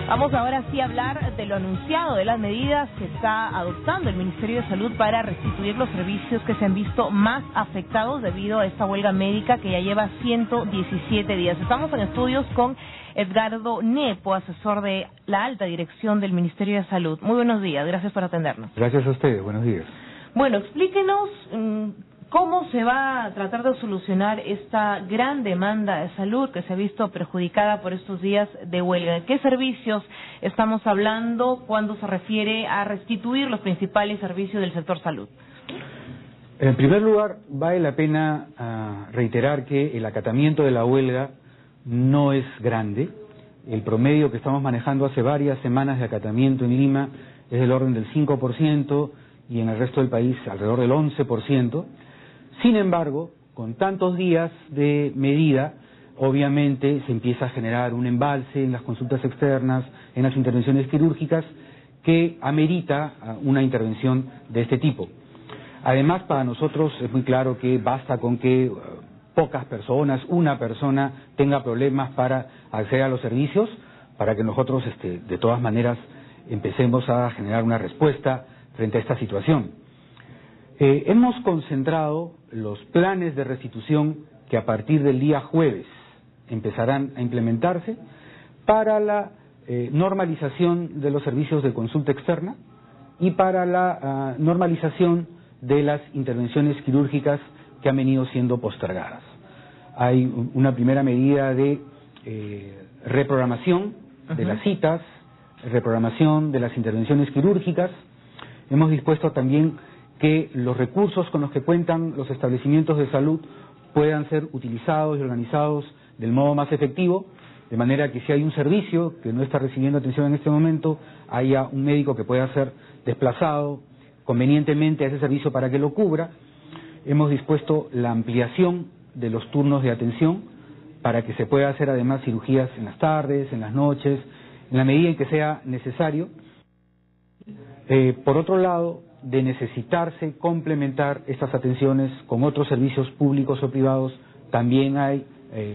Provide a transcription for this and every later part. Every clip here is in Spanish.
Vamos ahora sí a hablar de lo anunciado, de las medidas que está adoptando el Ministerio de Salud para restituir los servicios que se han visto más afectados debido a esta huelga médica que ya lleva 117 días. Estamos en estudios con Edgardo Nepo, asesor de la alta dirección del Ministerio de Salud. Muy buenos días, gracias por atendernos. Gracias a ustedes, buenos días. Bueno, explíquenos cómo se va a tratar de solucionar esta gran demanda de salud que se ha visto perjudicada por estos días de huelga. ¿De qué servicios estamos hablando cuando se refiere a restituir los principales servicios del sector salud? En primer lugar, vale la pena reiterar que el acatamiento de la huelga no es grande. El promedio que estamos manejando hace varias semanas de acatamiento en Lima es del orden del 5% y en el resto del país alrededor del 11%. Sin embargo, con tantos días de medida, obviamente se empieza a generar un embalse en las consultas externas, en las intervenciones quirúrgicas, que amerita una intervención de este tipo. Además, para nosotros es muy claro que basta con que pocas personas, una persona, tenga problemas para acceder a los servicios, para que nosotros, de todas maneras, empecemos a generar una respuesta frente a esta situación. Hemos concentrado los planes de restitución que a partir del día jueves empezarán a implementarse para la normalización de los servicios de consulta externa y para la normalización de las intervenciones quirúrgicas que han venido siendo postergadas. Hay una primera medida de reprogramación de las citas, reprogramación de las intervenciones quirúrgicas. Hemos dispuesto también que los recursos con los que cuentan los establecimientos de salud puedan ser utilizados y organizados del modo más efectivo, de manera que si hay un servicio que no está recibiendo atención en este momento, haya un médico que pueda ser desplazado convenientemente a ese servicio para que lo cubra. Hemos dispuesto la ampliación de los turnos de atención para que se pueda hacer además cirugías en las tardes, en las noches, en la medida en que sea necesario. Por otro lado, de necesitarse complementar estas atenciones con otros servicios públicos o privados, también hay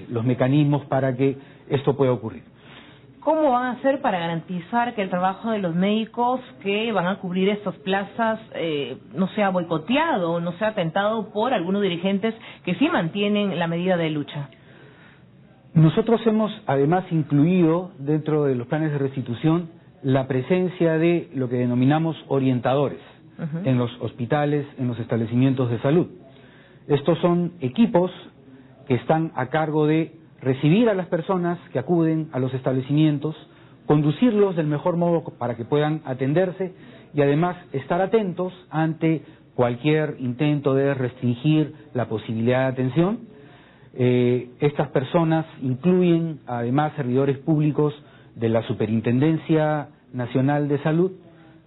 los mecanismos para que esto pueda ocurrir. ¿Cómo van a hacer para garantizar que el trabajo de los médicos que van a cubrir estas plazas no sea boicoteado, no sea atentado por algunos dirigentes que sí mantienen la medida de lucha? Nosotros hemos además incluido dentro de los planes de restitución la presencia de lo que denominamos orientadores en los hospitales, en los establecimientos de salud. Estos son equipos que están a cargo de recibir a las personas que acuden a los establecimientos, conducirlos del mejor modo para que puedan atenderse y además estar atentos ante cualquier intento de restringir la posibilidad de atención. Estas personas incluyen además servidores públicos de la Superintendencia Nacional de Salud,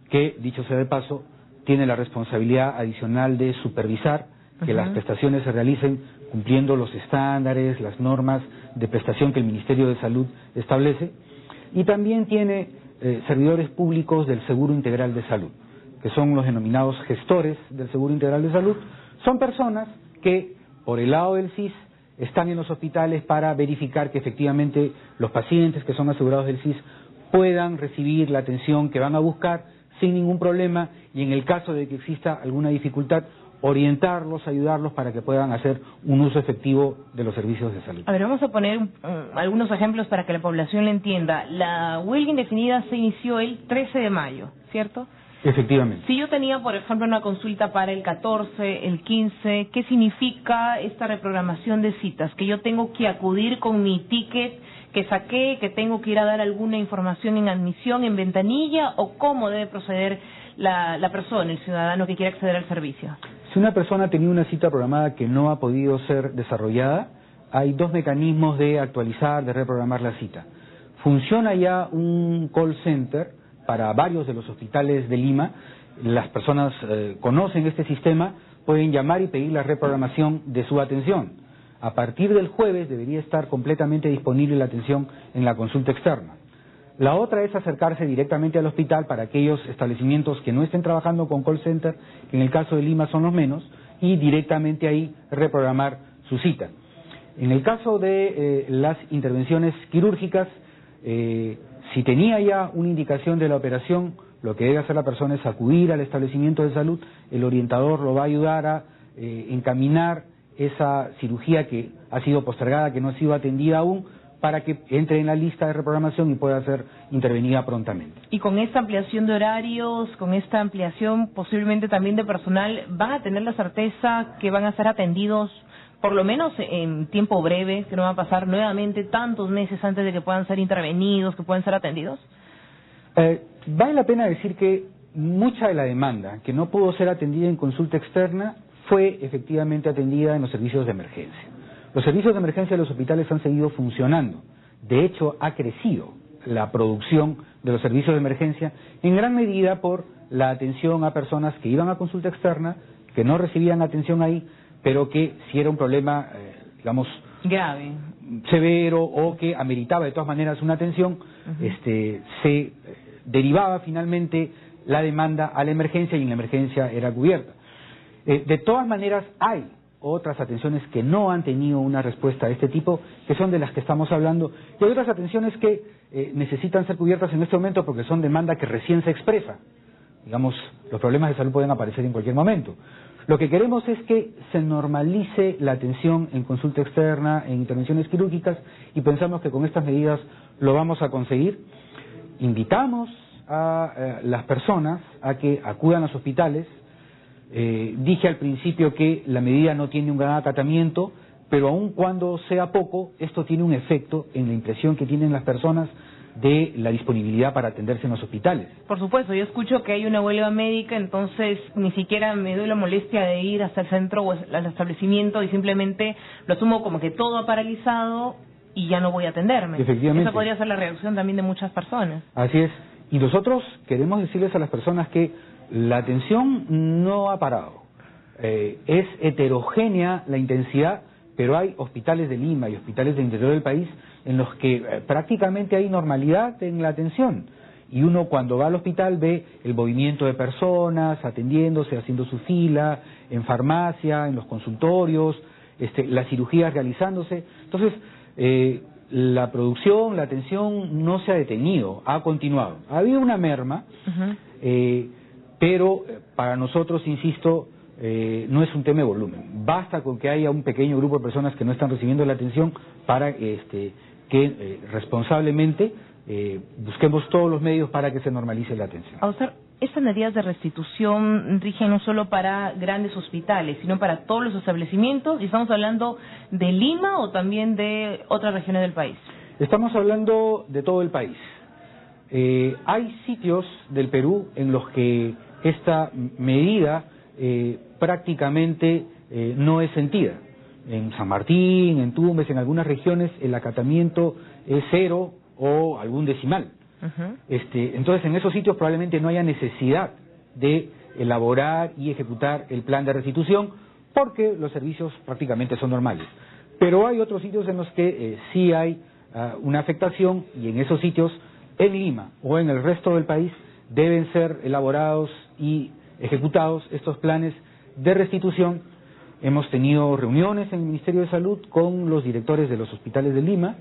que, dicho sea de paso, tiene la responsabilidad adicional de supervisar que las prestaciones se realicen cumpliendo los estándares, las normas de prestación que el Ministerio de Salud establece, y también tiene servidores públicos del Seguro Integral de Salud, que son los denominados gestores del Seguro Integral de Salud. Son personas que, por el lado del SIS, están en los hospitales para verificar que efectivamente los pacientes que son asegurados del SIS puedan recibir la atención que van a buscar sin ningún problema, y en el caso de que exista alguna dificultad, orientarlos, ayudarlos para que puedan hacer un uso efectivo de los servicios de salud. A ver, vamos a poner algunos ejemplos para que la población lo entienda. La huelga indefinida se inició el 13 de mayo, ¿cierto? Efectivamente. Si yo tenía, por ejemplo, una consulta para el 14, el 15, ¿qué significa esta reprogramación de citas? ¿Que yo tengo que acudir con mi ticket que saqué, que tengo que ir a dar alguna información en admisión, en ventanilla, o cómo debe proceder la persona, el ciudadano que quiere acceder al servicio? Si una persona tenía una cita programada que no ha podido ser desarrollada, hay dos mecanismos de actualizar, de reprogramar la cita. Funciona ya un call center para varios de los hospitales de Lima. Las personas conocen este sistema, pueden llamar y pedir la reprogramación de su atención. A partir del jueves debería estar completamente disponible la atención en la consulta externa. La otra es acercarse directamente al hospital para aquellos establecimientos que no estén trabajando con call center, que en el caso de Lima son los menos, y directamente ahí reprogramar su cita. En el caso de las intervenciones quirúrgicas, Si tenía ya una indicación de la operación, lo que debe hacer la persona es acudir al establecimiento de salud, el orientador lo va a ayudar a encaminar esa cirugía que ha sido postergada, que no ha sido atendida aún, para que entre en la lista de reprogramación y pueda ser intervenida prontamente. Y con esta ampliación de horarios, con esta ampliación posiblemente también de personal, ¿van a tener la certeza que van a ser atendidos por lo menos en tiempo breve, que no va a pasar nuevamente tantos meses antes de que puedan ser intervenidos, que puedan ser atendidos? Vale la pena decir que mucha de la demanda que no pudo ser atendida en consulta externa fue efectivamente atendida en los servicios de emergencia. Los servicios de emergencia de los hospitales han seguido funcionando. De hecho, ha crecido la producción de los servicios de emergencia en gran medida por la atención a personas que iban a consulta externa, que no recibían atención ahí, pero que si era un problema, digamos, grave, severo o que ameritaba de todas maneras una atención, se derivaba finalmente la demanda a la emergencia y en la emergencia era cubierta. De todas maneras hay otras atenciones que no han tenido una respuesta de este tipo, que son de las que estamos hablando, y hay otras atenciones que necesitan ser cubiertas en este momento porque son demanda que recién se expresa. Digamos, los problemas de salud pueden aparecer en cualquier momento. Lo que queremos es que se normalice la atención en consulta externa, en intervenciones quirúrgicas, y pensamos que con estas medidas lo vamos a conseguir. Invitamos a las personas a que acudan a los hospitales. Dije al principio que la medida no tiene un gran acatamiento, pero aun cuando sea poco, esto tiene un efecto en la impresión que tienen las personas de la disponibilidad para atenderse en los hospitales. Por supuesto, yo escucho que hay una huelga médica, entonces ni siquiera me doy la molestia de ir hasta el centro o al establecimiento y simplemente lo asumo como que todo ha paralizado y ya no voy a atenderme. Efectivamente. Esa podría ser la reacción también de muchas personas. Así es. Y nosotros queremos decirles a las personas que la atención no ha parado. Es heterogénea la intensidad, pero hay hospitales de Lima y hospitales del interior del país en los que prácticamente hay normalidad en la atención. Y uno cuando va al hospital ve el movimiento de personas atendiéndose, haciendo su fila, en farmacia, en los consultorios, las cirugías realizándose. Entonces, la producción, la atención no se ha detenido, ha continuado. Ha habido una merma, pero para nosotros, insisto, no es un tema de volumen. Basta con que haya un pequeño grupo de personas que no están recibiendo la atención para que responsablemente busquemos todos los medios para que se normalice la atención. Estas medidas de restitución rigen no solo para grandes hospitales, sino para todos los establecimientos, y estamos hablando de Lima o también de otras regiones del país. Estamos hablando de todo el país. Hay sitios del Perú en los que esta medida prácticamente no es sentida. En San Martín, en Tumbes, en algunas regiones el acatamiento es 0 o algún decimal. Entonces en esos sitios probablemente no haya necesidad de elaborar y ejecutar el plan de restitución porque los servicios prácticamente son normales. Pero hay otros sitios en los que sí hay una afectación, y en esos sitios, en Lima o en el resto del país, deben ser elaborados y ejecutados estos planes de restitución. Hemos tenido reuniones en el Ministerio de Salud con los directores de los hospitales de Lima.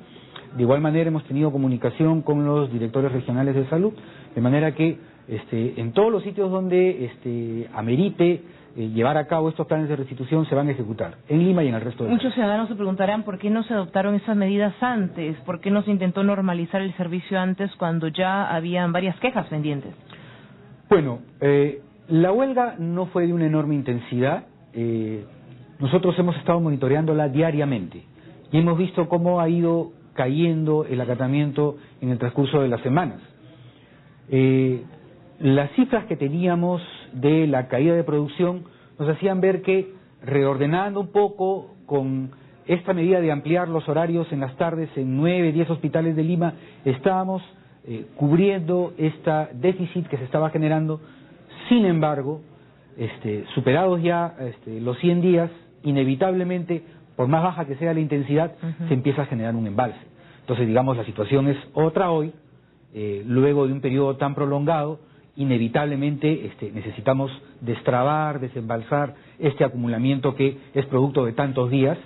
De igual manera hemos tenido comunicación con los directores regionales de salud, de manera que en todos los sitios donde amerite llevar a cabo estos planes de restitución se van a ejecutar, en Lima y en el resto del país. Muchos ciudadanos se preguntarán por qué no se adoptaron esas medidas antes, por qué no se intentó normalizar el servicio antes cuando ya habían varias quejas pendientes. Bueno, la huelga no fue de una enorme intensidad. Nosotros hemos estado monitoreándola diariamente y hemos visto cómo ha ido cayendo el acatamiento en el transcurso de las semanas. Las cifras que teníamos de la caída de producción nos hacían ver que, reordenando un poco con esta medida de ampliar los horarios en las tardes en 9, 10 hospitales de Lima, estábamos cubriendo este déficit que se estaba generando. Sin embargo, superados ya los 100 días, inevitablemente, por más baja que sea la intensidad, se empieza a generar un embalse. Entonces, digamos, la situación es otra hoy, luego de un periodo tan prolongado, inevitablemente necesitamos destrabar, desembalsar este acumulamiento que es producto de tantos días,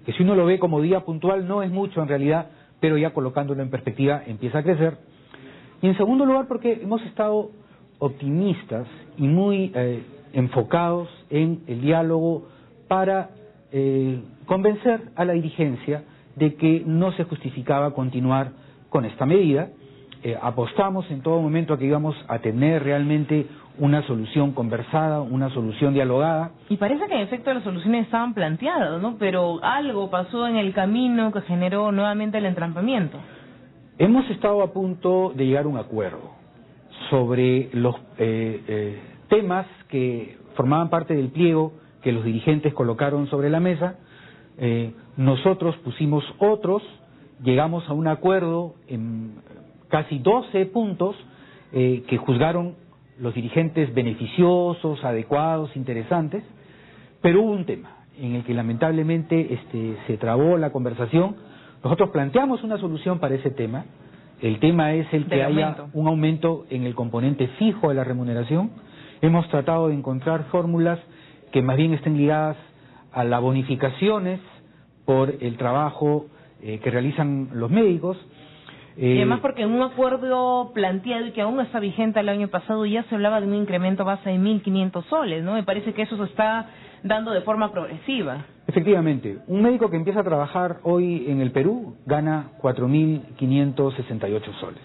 que si uno lo ve como día puntual no es mucho en realidad, pero ya colocándolo en perspectiva empieza a crecer. Y en segundo lugar, porque hemos estado optimistas y muy enfocados en el diálogo para convencer a la dirigencia de que no se justificaba continuar con esta medida. Apostamos en todo momento a que íbamos a tener realmente una solución conversada, una solución dialogada. Y parece que en efecto las soluciones estaban planteadas, ¿no? Pero algo pasó en el camino que generó nuevamente el entrampamiento. Hemos estado a punto de llegar a un acuerdo sobre los temas que formaban parte del pliego que los dirigentes colocaron sobre la mesa. Nosotros pusimos otros, llegamos a un acuerdo en casi 12 puntos que juzgaron los dirigentes beneficiosos, adecuados, interesantes, pero hubo un tema en el que lamentablemente se trabó la conversación. Nosotros planteamos una solución para ese tema. El tema es el que haya un aumento en el componente fijo de la remuneración. Hemos tratado de encontrar fórmulas que más bien estén ligadas a las bonificaciones por el trabajo que realizan los médicos. Y además porque en un acuerdo planteado y que aún está vigente el año pasado ya se hablaba de un incremento base de 1.500 soles, ¿no? Me parece que eso se está dando de forma progresiva. Efectivamente, un médico que empieza a trabajar hoy en el Perú gana 4.568 soles.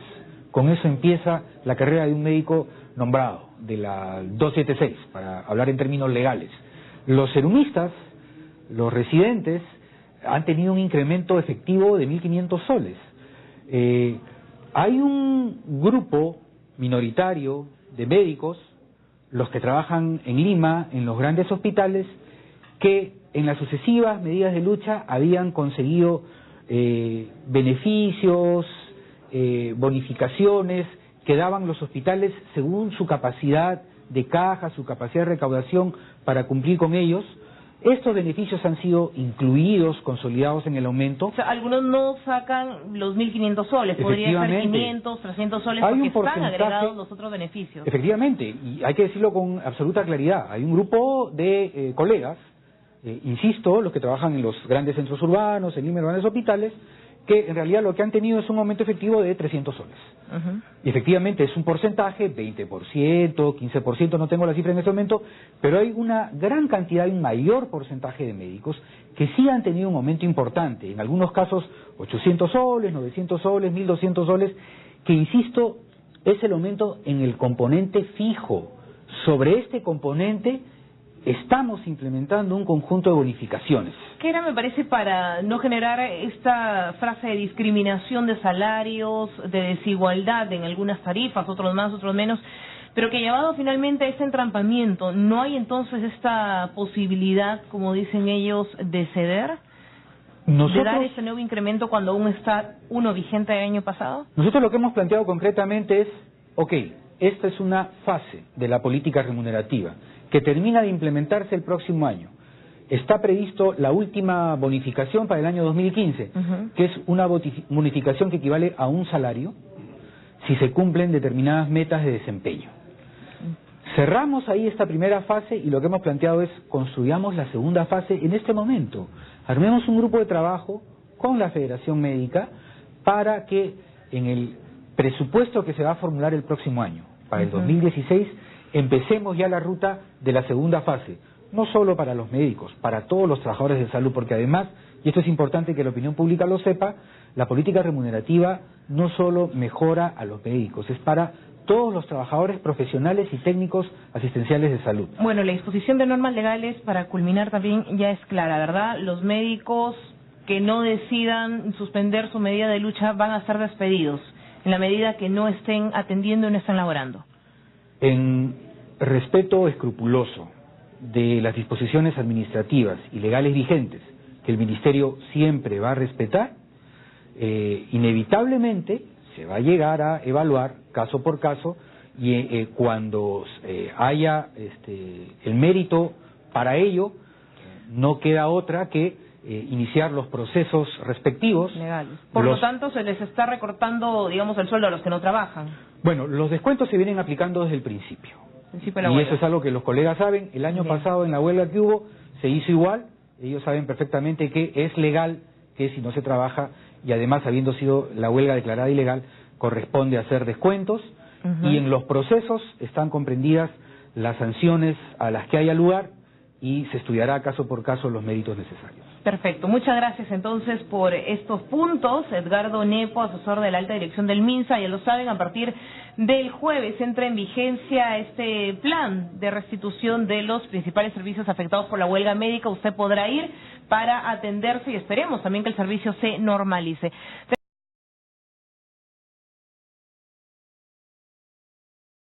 Con eso empieza la carrera de un médico nombrado, de la 276, para hablar en términos legales. Los serumistas, los residentes, han tenido un incremento efectivo de 1.500 soles. Hay un grupo minoritario de médicos, los que trabajan en Lima, en los grandes hospitales, que en las sucesivas medidas de lucha habían conseguido beneficios, bonificaciones que daban los hospitales según su capacidad de caja, su capacidad de recaudación para cumplir con ellos. Estos beneficios han sido incluidos, consolidados en el aumento. O sea, algunos no sacan los 1.500 soles, podría ser 500, 300 soles, porque están agregados los otros beneficios. Efectivamente, y hay que decirlo con absoluta claridad. Hay un grupo de colegas, insisto, los que trabajan en los grandes centros urbanos, en los grandes hospitales, que en realidad lo que han tenido es un aumento efectivo de 300 soles. Y efectivamente es un porcentaje, 20%, 15%, no tengo la cifra en este momento, pero hay una gran cantidad, un mayor porcentaje de médicos que sí han tenido un aumento importante, en algunos casos 800 soles, 900 soles, 1.200 soles, que insisto, es el aumento en el componente fijo. Sobre este componente estamos implementando un conjunto de bonificaciones. Que era, me parece, para no generar esta frase de discriminación de salarios, de desigualdad en algunas tarifas, otros más, otros menos, pero que llevado finalmente a este entrampamiento, ¿no hay entonces esta posibilidad, como dicen ellos, de ceder? ¿De dar ese nuevo incremento cuando aún está uno vigente del año pasado? Nosotros lo que hemos planteado concretamente es, esta es una fase de la política remunerativa que termina de implementarse el próximo año. Está previsto la última bonificación para el año 2015, que es una bonificación que equivale a un salario si se cumplen determinadas metas de desempeño. Cerramos ahí esta primera fase y lo que hemos planteado es construyamos la segunda fase en este momento. Armemos un grupo de trabajo con la Federación Médica para que en el presupuesto que se va a formular el próximo año, para el 2016, empecemos ya la ruta de la segunda fase, no solo para los médicos, para todos los trabajadores de salud, porque además, y esto es importante que la opinión pública lo sepa, la política remunerativa no solo mejora a los médicos, es para todos los trabajadores profesionales y técnicos asistenciales de salud. Bueno, la disposición de normas legales, para culminar también, ya es clara, ¿verdad? Los médicos que no decidan suspender su medida de lucha van a ser despedidos, en la medida que no estén atendiendo y no estén laborando. En respeto escrupuloso de las disposiciones administrativas y legales vigentes, que el Ministerio siempre va a respetar, inevitablemente se va a llegar a evaluar caso por caso y cuando haya el mérito para ello, no queda otra que iniciar los procesos respectivos. Legales. Por lo tanto, se les está recortando, digamos, el sueldo a los que no trabajan. Bueno, los descuentos se vienen aplicando desde el principio. Y eso es algo que los colegas saben. El año pasado en la huelga que hubo se hizo igual. Ellos saben perfectamente que es legal que si no se trabaja y además habiendo sido la huelga declarada ilegal, corresponde hacer descuentos, y en los procesos están comprendidas las sanciones a las que haya lugar y se estudiará caso por caso los méritos necesarios. Perfecto. Muchas gracias entonces por estos puntos. Edgardo Nepo, asesor de la alta dirección del MINSA. Ya lo saben, a partir del jueves entra en vigencia este plan de restitución de los principales servicios afectados por la huelga médica. Usted podrá ir para atenderse y esperemos también que el servicio se normalice.